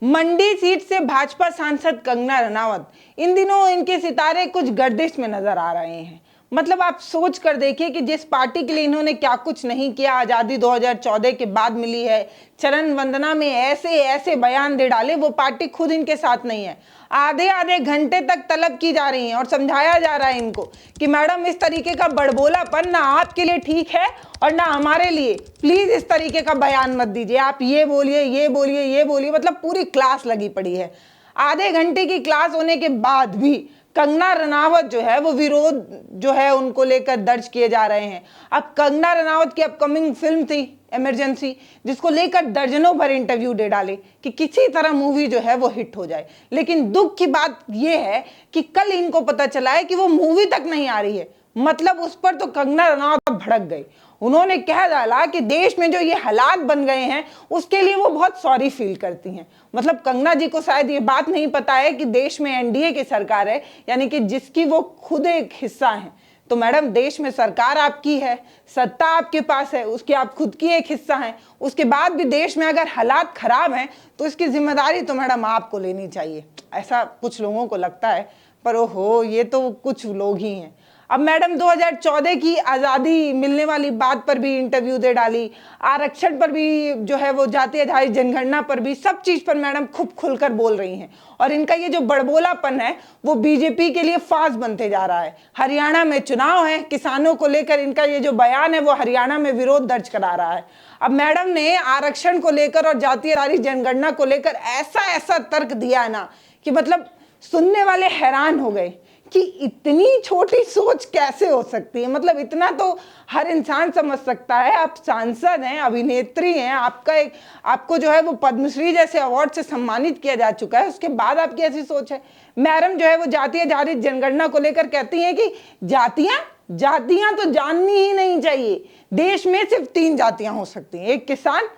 मंडी seat से भाजपा सांसद कंगना रनावत, इन दिनों इनके सितारे कुछ गर्दिश में नजर आ रहे हैं। मतलब आप सोच कर देखिए कि जिस पार्टी के लिए इन्होंने क्या कुछ नहीं किया, आज़ादी 2014 के बाद मिली है, चरण वंदना में ऐसे ऐसे बयान दे डाले, वो पार्टी खुद इनके साथ नहीं है। आधे आधे घंटे तक तलब की जा रही है और समझाया जा रहा है इनको कि मैडम इस तरीके का बड़बोलापन ना आपके लिए ठीक है और ना हमारे लिए, प्लीज इस तरीके का बयान मत दीजिए, आप ये बोलिए ये बोलिए ये बोलिए। मतलब पूरी क्लास लगी पड़ी है। आधे घंटे की क्लास होने के बाद भी कंगना रनावत जो है वो विरोध जो है उनको लेकर दर्ज किए जा रहे हैं। अब कंगना रनावत की अपकमिंग फिल्म थी इमरजेंसी, जिसको लेकर दर्जनों भर इंटरव्यू दे डाले कि किसी तरह मूवी जो है वो हिट हो जाए। लेकिन दुख की बात यह है कि कल इनको पता चला है कि वो मूवी तक नहीं आ रही है। मतलब उस पर तो कंगना रनावत भड़क गई। उन्होंने कह डाला कि देश में जो ये हालात बन गए हैं उसके लिए वो बहुत सॉरी फील करती हैं। मतलब कंगना जी को शायद ये बात नहीं पता है कि देश में एनडीए की सरकार है, यानी कि जिसकी वो खुद एक हिस्सा है। तो मैडम, देश में सरकार आपकी है, सत्ता आपके पास है, उसकी आप खुद की एक हिस्सा हैं। उसके बाद भी देश में अगर हालात खराब हैं तो इसकी जिम्मेदारी तो मैडम आपको लेनी चाहिए, ऐसा कुछ लोगों को लगता है। पर ओहो, ये तो कुछ लोग ही हैं। अब मैडम 2014 की आज़ादी मिलने वाली बात पर भी इंटरव्यू दे डाली, आरक्षण पर भी जो है वो जाति आधारित जनगणना पर भी, सब चीज़ पर मैडम खूब खुलकर बोल रही हैं। और इनका ये जो बड़बोलापन है वो बीजेपी के लिए फांस बनते जा रहा है। हरियाणा में चुनाव है, किसानों को लेकर इनका ये जो बयान है वो हरियाणा में विरोध दर्ज करा रहा है। अब मैडम ने आरक्षण को लेकर और जाति आधारित जनगणना को लेकर ऐसा ऐसा तर्क दिया है ना कि मतलब सुनने वाले हैरान हो गए कि इतनी छोटी सोच कैसे हो सकती है। मतलब इतना तो हर इंसान समझ सकता है। आप सांसद हैं, अभिनेत्री हैं, आपको जो है वो पद्मश्री जैसे अवार्ड से सम्मानित किया जा चुका है, उसके बाद आपकी ऐसी सोच है। मैडम जो है वो जाति आधारित जनगणना को लेकर कहती हैं कि जातियां तो जाननी ही नहीं चाहिए। देश में सिर्फ 3 जातियां हो सकती हैं, एक किसान,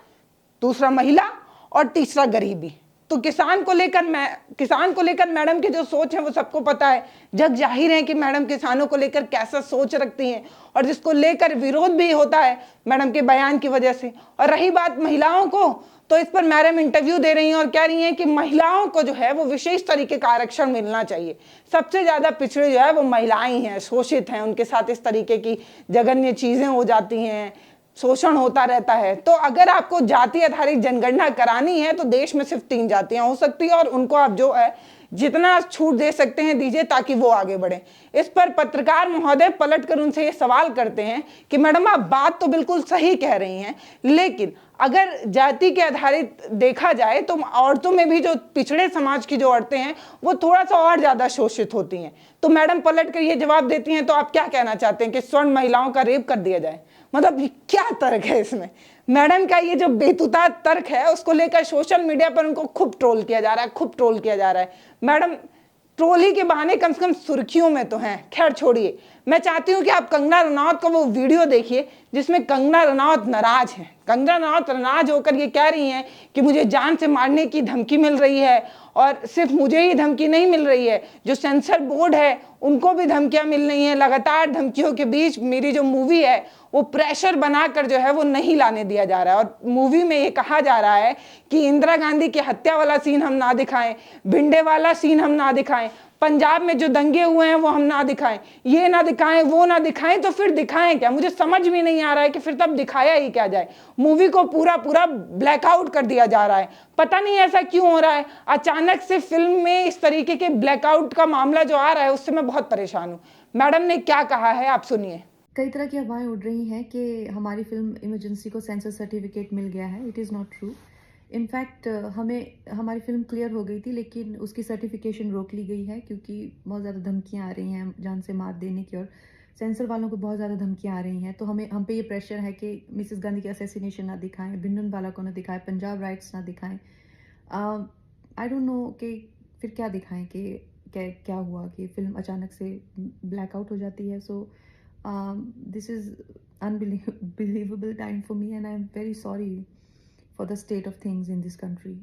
दूसरा महिला और तीसरा गरीबी। तो किसान को लेकर मैडम की जो सोच है वो सबको पता है। जग जाहिर है कि मैडम किसानों को लेकर कैसा सोच रखती हैं और जिसको लेकर विरोध भी होता है मैडम के बयान की वजह से। और रही बात महिलाओं को, तो इस पर मैडम इंटरव्यू दे रही हैं और कह रही हैं कि महिलाओं को जो है वो विशेष तरीके का आरक्षण मिलना चाहिए। सबसे ज़्यादा पिछड़े जो है वो महिलाएं हैं, शोषित हैं, उनके साथ इस तरीके की जघन्य चीज़ें हो जाती हैं, शोषण होता रहता है। तो अगर आपको जाति आधारित जनगणना करानी है तो देश में सिर्फ 3 जातियां हो सकती है और उनको आप जो है जितना छूट दे सकते हैं दीजिए ताकि वो आगे बढ़े। इस पर पत्रकार महोदय पलटकर उनसे ये सवाल करते हैं कि मैडम, आप बात तो बिल्कुल सही कह रही हैं, लेकिन अगर जाति के आधारित देखा जाए तो औरतों में भी जो पिछड़े समाज की जो औरतें हैं वो थोड़ा सा और ज़्यादा शोषित होती हैं। तो मैडम पलट कर ये जवाब देती हैं, तो आप क्या कहना चाहते हैं कि स्वर्ण महिलाओं का रेप कर दिया जाए? मतलब क्या तर्क है इसमें? मैडम का ये जो बेतुता तर्क है उसको लेकर सोशल मीडिया पर उनको खूब ट्रोल किया जा रहा है, मैडम ट्रोल ही के बहाने कम से कम सुर्खियों में तो हैं। खैर छोड़िए, मैं चाहती हूँ कि आप कंगना रनावत का वो वीडियो देखिए जिसमें कंगना रनावत नाराज है। कंगना रनावत नाराज होकर ये कह रही हैं कि मुझे जान से मारने की धमकी मिल रही है, और सिर्फ मुझे ही धमकी नहीं मिल रही है, जो सेंसर बोर्ड है उनको भी धमकियां मिल रही हैं। लगातार धमकियों के बीच मेरी जो मूवी है वो प्रेशर बनाकर जो है वो नहीं लाने दिया जा रहा है। और मूवी में ये कहा जा रहा है कि इंदिरा गांधी की हत्या वाला सीन हम ना दिखाएं, भिंडे वाला सीन हम ना दिखाएं, पंजाब में जो दंगे हुए हैं वो हम ना दिखाएं, ये ना दिखाएं, वो ना दिखाएं। तो फिर दिखाएं क्या? मुझे समझ भी नहीं आ रहा है कि फिर तब दिखाया ही क्या जाए। मूवी को पूरा ब्लैकआउट कर दिया जा रहा है। पता नहीं ऐसा क्यों हो रहा है। अचानक से फिल्म में इस तरीके के ब्लैकआउट का मामला जो आ रहा है उससे मैं बहुत परेशान हूँ। मैडम ने क्या कहा है आप सुनिए। कई तरह की अफवाहें उड़ रही हैं कि हमारी फिल्म इमरजेंसी को सेंसर सर्टिफिकेट मिल गया है। It is not true. In fact हमें हमारी फिल्म क्लियर हो गई थी, लेकिन उसकी सर्टिफिकेशन रोक ली गई है क्योंकि बहुत ज़्यादा धमकियां आ रही हैं जान से मार देने की, और सेंसर वालों को बहुत ज़्यादा धमकियां आ रही हैं। तो हम पे ये प्रेशर है कि मिसेस गांधी की असैसिनेशन ना दिखाएं, भिंडनवाला को ना दिखाएं, पंजाब राइट्स ना दिखाएं। आई डोंट नो कि फिर क्या दिखाएं कि क्या हुआ कि फिल्म अचानक से ब्लैकआउट हो जाती है। सो this is unbelievable time for me, and I'm very sorry for the state of things in this country.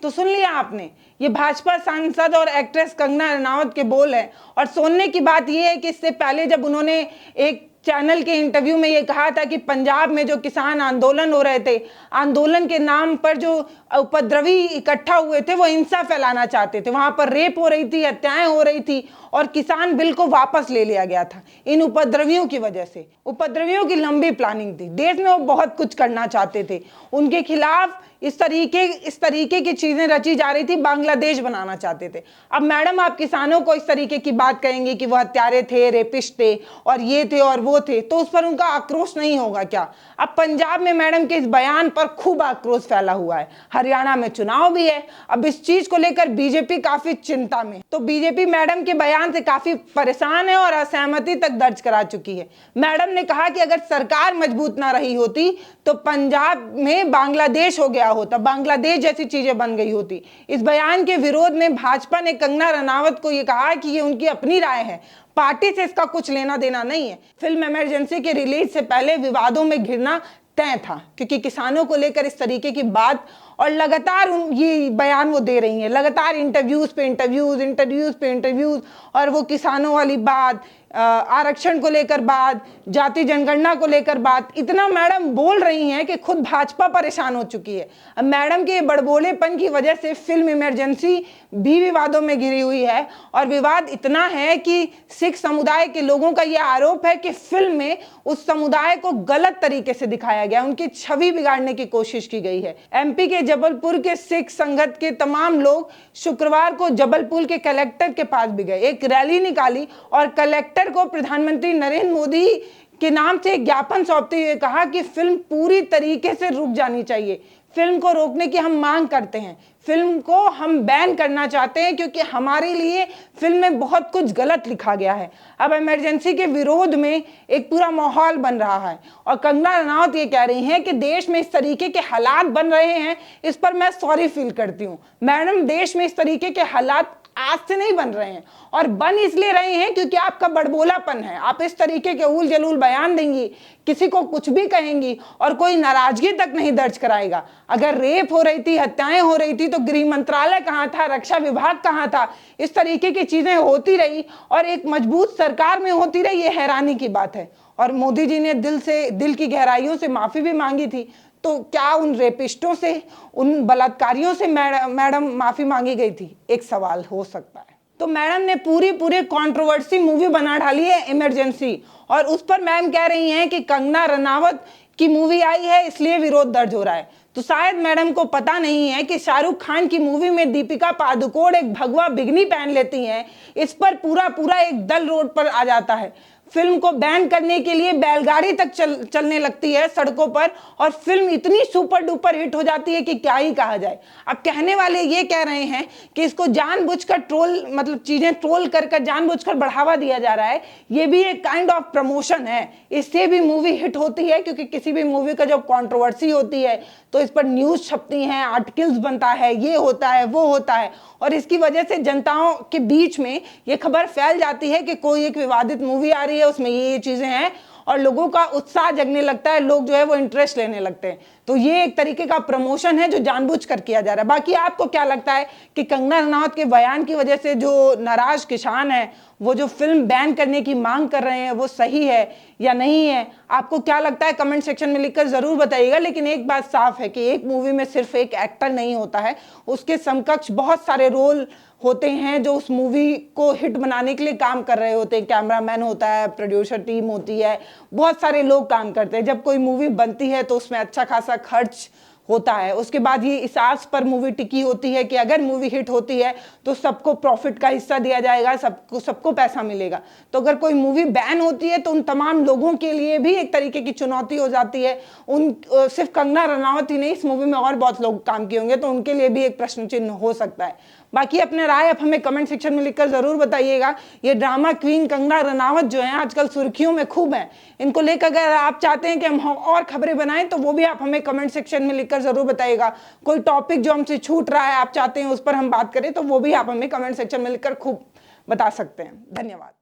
तो सुन लिया आपने, ये भाजपा सांसद और एक्ट्रेस कंगना रनावत के बोल हैं। और सुनने की बात ये है कि इससे पहले जब उन्होंने एक चैनल के इंटरव्यू में ये कहा था कि पंजाब में जो किसान आंदोलन हो रहे थे, आंदोलन के नाम पर जो उपद्रवी इकट्ठा हुए थे वो हिंसा फैलाना चाहते थे, वहां पर रेप हो रही थी, हत्याएं हो रही थी और किसान बिल को वापस ले लिया गया था इन उपद्रवियों की वजह से। उपद्रवियों की लंबी प्लानिंग थी, देश में वो बहुत कुछ करना चाहते थे, उनके खिलाफ इस तरीके की चीजें रची जा रही थी, बांग्लादेश बनाना चाहते थे। अब मैडम आप किसानों को इस तरीके की बात कहेंगे कि वो हत्यारे थे, रेपिस्ट थे और ये थे और वो थे, तो उस पर उनका आक्रोश नहीं होगा क्या? अब पंजाब में मैडम के इस बयान पर खूब आक्रोश फैला हुआ है, हरियाणा में चुनाव भी है, अब इस चीज को लेकर बीजेपी काफी चिंता में। तो बीजेपी मैडम के बयान से काफी परेशान है और असहमति तक दर्ज करा चुकी है। मैडम ने कहा कि अगर सरकार मजबूत ना रही होती तो पंजाब में बांग्लादेश हो गया होता, बांग्लादेश जैसी चीजें बन गई होती। इस बयान के विरोध में भाजपा ने कंगना रनावत को यह कहा कि ये उनकी अपनी राय है, पार्टी से इसका कुछ लेना देना नहीं है। फिल्म इमरजेंसी के रिलीज से पहले विवादों में घिरना तय था, क्योंकि किसानों को लेकर इस तरीके की बात और लगातार ये बयान वो दे रही हैं, लगातार इंटरव्यूज पे इंटरव्यूज और वो किसानों वाली बात, आरक्षण को लेकर बात, जाति जनगणना को लेकर बात, इतना मैडम बोल रही हैं कि खुद भाजपा परेशान हो चुकी है। अब मैडम के बड़बोलेपन की वजह से फिल्म इमरजेंसी भी विवादों में घिरी हुई है और विवाद इतना है कि सिख समुदाय के लोगों का यह आरोप है कि फिल्म में उस समुदाय को गलत तरीके से दिखाया गया, उनकी छवि बिगाड़ने की कोशिश की गई है। एमपी के जबलपुर के सिख संगत के तमाम लोग शुक्रवार को जबलपुर के कलेक्टर के पास भी गए, एक रैली निकाली और कलेक्टर को प्रधानमंत्री नरेंद्र मोदी के नाम से एक ज्ञापन सौंपते हुए कहा कि फिल्म पूरी तरीके से रुक जानी चाहिए, फिल्म को रोकने की हम मांग करते हैं, फिल्म को हम बैन करना चाहते हैं क्योंकि हमारे लिए फिल्म में बहुत कुछ गलत लिखा गया है। अब इमरजेंसी के विरोध में एक पूरा माहौल बन रहा है और कंगना रनावत ये कह रही हैं कि देश में इस तरीके के हालात बन रहे हैं, इस पर मैं सॉरी फील करती हूँ। मैडम, देश में इस तरीके के हालात आज से नहीं बन रहे हैं और बन इसलिए रहे हैं क्योंकि आपका बड़बोलापन है। आप इस तरीके के उल जलूल बयान देंगी, किसी को कुछ भी कहेंगी और कोई नाराजगी तक नहीं दर्ज कराएगा। अगर रेप हो रही थी, हत्याएं हो रही थी तो गृह मंत्रालय कहाँ था, रक्षा विभाग कहाँ था? इस तरीके की चीजें होती रही और एक मजबूत सरकार में होती रही, ये हैरानी की बात है। और मोदी जी ने दिल की गहराइयों से माफी भी मांगी थी, तो क्या उन रेपिस्टों से, उन बलात्कारियों से मैडम माफी मांगी गई थी? एक सवाल हो सकता है। तो मैडम ने पूरी कंट्रोवर्सी मूवी बना डाली है इमरजेंसी और उस पर मैम कह रही हैं कि कंगना रनावत की मूवी आई है इसलिए विरोध दर्ज हो रहा है। तो शायद मैडम को पता नहीं है कि शाहरुख खान की मूवी में दीपिका पादुकोण एक भगवा बिगनी पहन लेती हैं, इस पर पूरा एक दल रोड पर आ जाता है। फिल्म को बैन करने के लिए बैलगाड़ी तक चलने लगती है सड़कों पर और फिल्म इतनी सुपर डुपर हिट हो जाती है कि क्या ही कहा जाए। अब कहने वाले ये कह रहे हैं कि इसको जानबूझकर चीजें ट्रोल कर जानबूझकर बढ़ावा दिया जा रहा है। ये भी एक काइंड ऑफ प्रमोशन है, इससे भी मूवी हिट होती है क्योंकि किसी भी मूवी का जब कंट्रोवर्सी होती है तो इस पर न्यूज छपती हैं, आर्टिकल्स बनता है, ये होता है वो होता है और इसकी वजह से जनताओं के बीच में ये खबर फैल जाती है कि कोई एक विवादित मूवी आ रही है, उसमें ये चीजें हैं और लोगों का उत्साह जगने लगता है, लोग जो है वो इंटरेस्ट लेने लगते हैं। तो ये एक तरीके का प्रमोशन है जो जानबूझकर किया जा रहा है। बाकी आपको क्या लगता है कि कंगना रनावत के बयान की वजह से जो नाराज किसान है वो जो फिल्म बैन करने की मांग कर रहे हैं वो सही है या नहीं है? आपको क्या लगता है कमेंट सेक्शन में लिखकर जरूर बताइएगा। लेकिन एक बात साफ है कि एक मूवी में सिर्फ एक एक्टर नहीं होता है, उसके समकक्ष बहुत सारे रोल होते हैं जो उस मूवी को हिट बनाने के लिए काम कर रहे होते हैं। कैमरामैन होता है, प्रोड्यूसर टीम होती है, बहुत सारे लोग काम करते हैं। जब कोई मूवी बनती है तो उसमें अच्छा खासा खर्च होता है, उसके बाद ये इस आस पर मूवी टिकी होती है कि अगर मूवी हिट होती है तो सबको प्रॉफिट का हिस्सा दिया जाएगा, सबको पैसा मिलेगा। तो अगर कोई मूवी बैन होती है तो उन तमाम लोगों के लिए भी एक तरीके की चुनौती हो जाती है। सिर्फ कंगना रनावत ही नहीं, इस मूवी में और बहुत लोग काम किए होंगे तो उनके लिए भी एक प्रश्न चिन्ह हो सकता है। बाकी अपने राय आप हमें कमेंट सेक्शन में लिखकर जरूर बताइएगा। ये ड्रामा क्वीन कंगना रनावत जो है आजकल सुर्खियों में खूब है, इनको लेकर अगर आप चाहते हैं कि हम और खबरें बनाएं तो वो भी आप हमें कमेंट सेक्शन में लिखकर जरूर बताइएगा। कोई टॉपिक जो हमसे छूट रहा है आप चाहते हैं उस पर हम बात करें तो वो भी आप हमें कमेंट सेक्शन में लिखकर खूब बता सकते हैं। धन्यवाद।